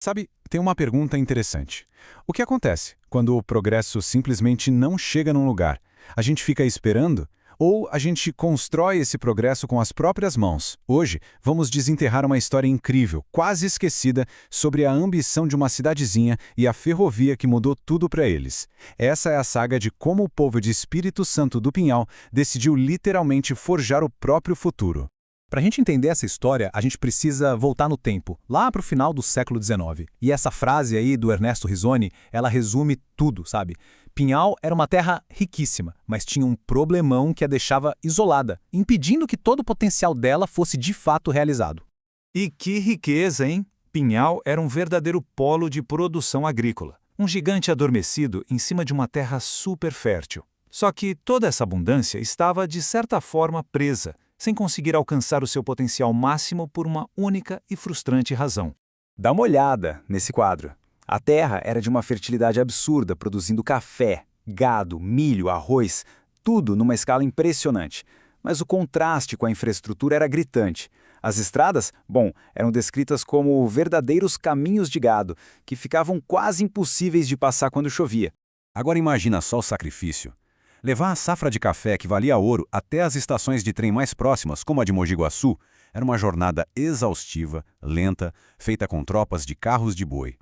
Sabe, tem uma pergunta interessante. O que acontece quando o progresso simplesmente não chega num lugar? A gente fica esperando? Ou a gente constrói esse progresso com as próprias mãos? Hoje, vamos desenterrar uma história incrível, quase esquecida, sobre a ambição de uma cidadezinha e a ferrovia que mudou tudo para eles. Essa é a saga de como o povo de Espírito Santo do Pinhal decidiu literalmente forjar o próprio futuro. Para a gente entender essa história, a gente precisa voltar no tempo, lá para o final do século XIX. E essa frase aí do Ernesto Rizzoni, ela resume tudo, sabe? Pinhal era uma terra riquíssima, mas tinha um problemão que a deixava isolada, impedindo que todo o potencial dela fosse de fato realizado. E que riqueza, hein? Pinhal era um verdadeiro polo de produção agrícola, um gigante adormecido em cima de uma terra super fértil. Só que toda essa abundância estava, de certa forma, presa, sem conseguir alcançar o seu potencial máximo por uma única e frustrante razão. Dá uma olhada nesse quadro. A terra era de uma fertilidade absurda, produzindo café, gado, milho, arroz, tudo numa escala impressionante. Mas o contraste com a infraestrutura era gritante. As estradas, eram descritas como verdadeiros caminhos de gado, que ficavam quase impossíveis de passar quando chovia. Agora imagina só o sacrifício. Levar a safra de café que valia ouro até as estações de trem mais próximas, como a de Mogi Guaçu, era uma jornada exaustiva, lenta, feita com tropas de carros de boi.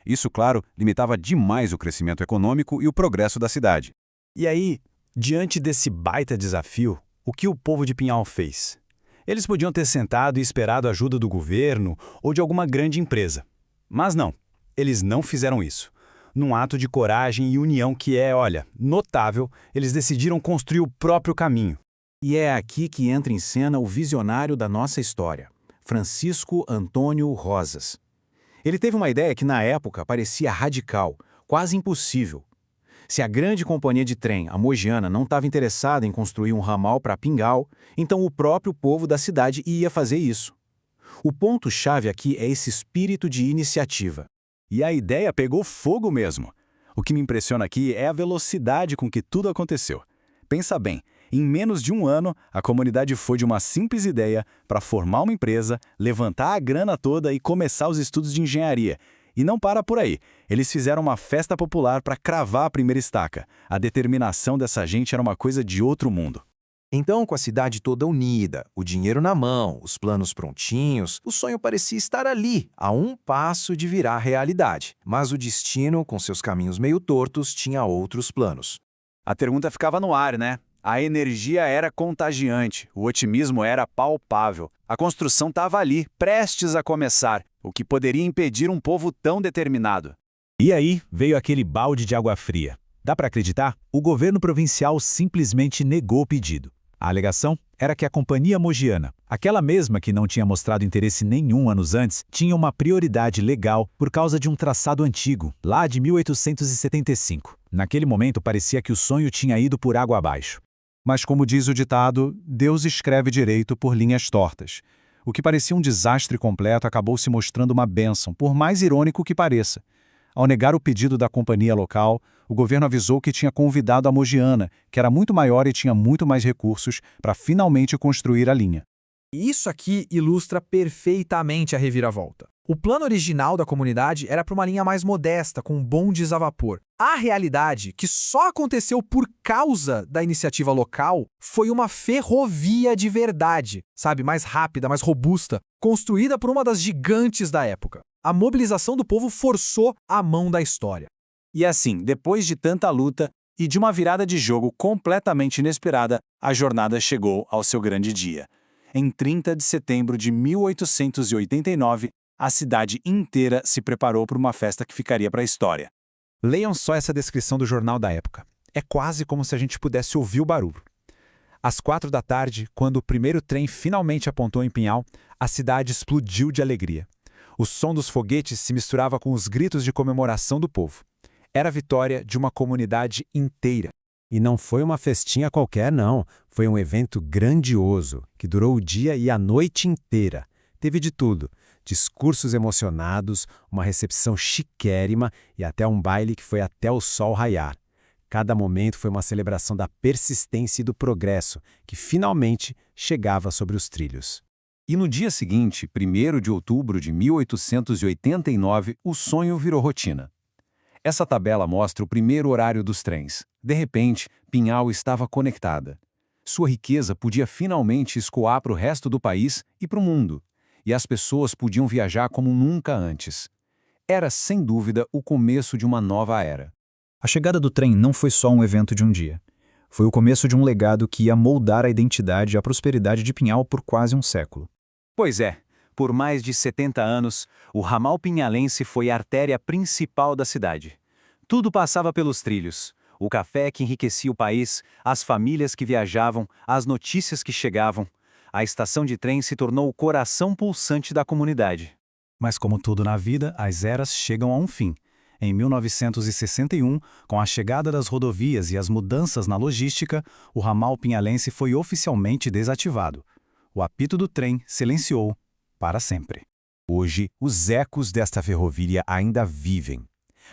Isso, claro, limitava demais o crescimento econômico e o progresso da cidade. E aí, diante desse baita desafio, o que o povo de Pinhal fez? Eles podiam ter sentado e esperado a ajuda do governo ou de alguma grande empresa. Mas não, eles não fizeram isso. Num ato de coragem e união que é, notável, eles decidiram construir o próprio caminho. E é aqui que entra em cena o visionário da nossa história, Francisco Antônio Rosas. Ele teve uma ideia que na época parecia radical, quase impossível. Se a grande companhia de trem, a Mogiana, não estava interessada em construir um ramal para Pinhal, então o próprio povo da cidade ia fazer isso. O ponto-chave aqui é esse espírito de iniciativa. E a ideia pegou fogo mesmo. O que me impressiona aqui é a velocidade com que tudo aconteceu. Pensa bem, em menos de um ano, a comunidade foi de uma simples ideia para formar uma empresa, levantar a grana toda e começar os estudos de engenharia. E não para por aí. Eles fizeram uma festa popular para cravar a primeira estaca. A determinação dessa gente era uma coisa de outro mundo. Então, com a cidade toda unida, o dinheiro na mão, os planos prontinhos, o sonho parecia estar ali, a um passo de virar realidade. Mas o destino, com seus caminhos meio tortos, tinha outros planos. A pergunta ficava no ar, né? A energia era contagiante, o otimismo era palpável. A construção estava ali, prestes a começar, o que poderia impedir um povo tão determinado. E aí veio aquele balde de água fria. Dá para acreditar? O governo provincial simplesmente negou o pedido. A alegação era que a Companhia Mogiana, aquela mesma que não tinha mostrado interesse nenhum anos antes, tinha uma prioridade legal por causa de um traçado antigo, lá de 1875. Naquele momento parecia que o sonho tinha ido por água abaixo. Mas como diz o ditado, Deus escreve direito por linhas tortas. O que parecia um desastre completo acabou se mostrando uma bênção, por mais irônico que pareça. Ao negar o pedido da companhia local, o governo avisou que tinha convidado a Mogiana, que era muito maior e tinha muito mais recursos, para finalmente construir a linha. Isso aqui ilustra perfeitamente a reviravolta. O plano original da comunidade era para uma linha mais modesta, com bondes a vapor. A realidade, que só aconteceu por causa da iniciativa local, foi uma ferrovia de verdade, mais rápida, mais robusta, construída por uma das gigantes da época. A mobilização do povo forçou a mão da história. E assim, depois de tanta luta e de uma virada de jogo completamente inesperada, a jornada chegou ao seu grande dia. Em 30 de setembro de 1889, a cidade inteira se preparou para uma festa que ficaria para a história. Leiam só essa descrição do jornal da época. É quase como se a gente pudesse ouvir o barulho. Às 4 da tarde, quando o primeiro trem finalmente apontou em Pinhal, a cidade explodiu de alegria. O som dos foguetes se misturava com os gritos de comemoração do povo. Era a vitória de uma comunidade inteira. E não foi uma festinha qualquer, não. Foi um evento grandioso, que durou o dia e a noite inteira. Teve de tudo. Discursos emocionados, uma recepção chiquérrima e até um baile que foi até o sol raiar. Cada momento foi uma celebração da persistência e do progresso, que finalmente chegava sobre os trilhos. E no dia seguinte, 1º de outubro de 1889, o sonho virou rotina. Essa tabela mostra o primeiro horário dos trens. De repente, Pinhal estava conectada. Sua riqueza podia finalmente escoar para o resto do país e para o mundo. E as pessoas podiam viajar como nunca antes. Era, sem dúvida, o começo de uma nova era. A chegada do trem não foi só um evento de um dia. Foi o começo de um legado que ia moldar a identidade e a prosperidade de Pinhal por quase um século. Pois é, por mais de 70 anos, o ramal pinhalense foi a artéria principal da cidade. Tudo passava pelos trilhos. O café que enriquecia o país, as famílias que viajavam, as notícias que chegavam. A estação de trem se tornou o coração pulsante da comunidade. Mas como tudo na vida, as eras chegam a um fim. Em 1961, com a chegada das rodovias e as mudanças na logística, o ramal pinhalense foi oficialmente desativado. O apito do trem silenciou para sempre. Hoje, os ecos desta ferrovia ainda vivem.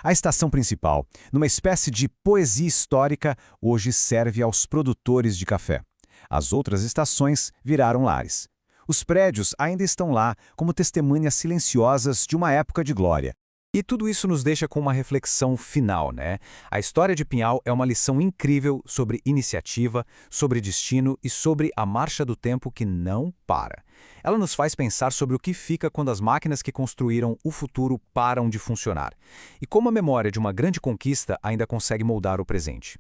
A estação principal, numa espécie de poesia histórica, hoje serve aos produtores de café. As outras estações viraram lares. Os prédios ainda estão lá como testemunhas silenciosas de uma época de glória. E tudo isso nos deixa com uma reflexão final, né? A história de Pinhal é uma lição incrível sobre iniciativa, sobre destino e sobre a marcha do tempo que não para. Ela nos faz pensar sobre o que fica quando as máquinas que construíram o futuro param de funcionar. E como a memória de uma grande conquista ainda consegue moldar o presente.